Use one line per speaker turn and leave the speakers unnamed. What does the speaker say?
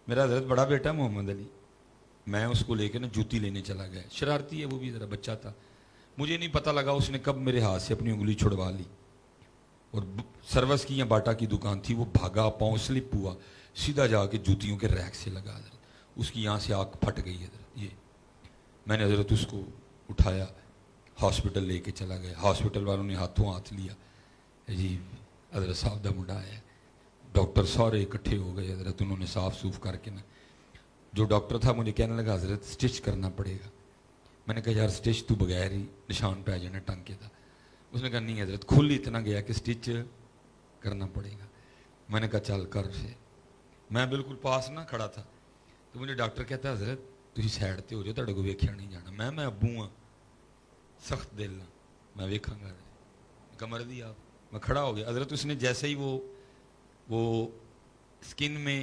میرا حضرت بڑا بیٹا محمد علی، میں اس کو لے کے نا جوتی لینے چلا گیا، شرارتی ہے وہ بھی، ذرا بچہ تھا، مجھے نہیں پتہ لگا اس نے کب میرے ہاتھ سے اپنی انگلی چھڑوا لی، اور سروس کی یا باٹا کی دکان تھی، وہ بھاگا، پاؤں سلپ ہوا، سیدھا جا کے جوتیوں کے ریک سے لگا حضرت، اس کی یہاں سے آنکھ پھٹ گئی حضرت۔ یہ میں نے حضرت اس کو اٹھایا، ہاسپٹل لے کے چلا گیا، ہاسپٹل والوں نے ہاتھوں ہاتھ لیا، جی حضرت صاحب دا مڈا ہے، ڈاکٹر سارے اکٹھے ہو گئے حضرت، انہوں نے صاف سوف کر کے نا، جو ڈاکٹر تھا مجھے کہنے لگا حضرت سٹچ کرنا پڑے گا، میں نے کہا یار سٹچ تو بغیر ہی نشان پہ جانا ٹانکے تھا، اس نے کہا نہیں حضرت کھل اتنا گیا کہ سٹچ کرنا پڑے گا، میں نے کہا چل کر سے، میں بالکل پاس نہ کھڑا تھا، تو مجھے ڈاکٹر کہتا حضرت تھی سائڈ تے ہو جاؤ، تھوڑے کو ویکھیا نہیں جانا، میں ابو ہاں سخت دل ہاں، میں ویکھاں گا، مرضی آپ، میں کھڑا ہو گیا حضرت، اس نے جیسے ہی وہ سکن میں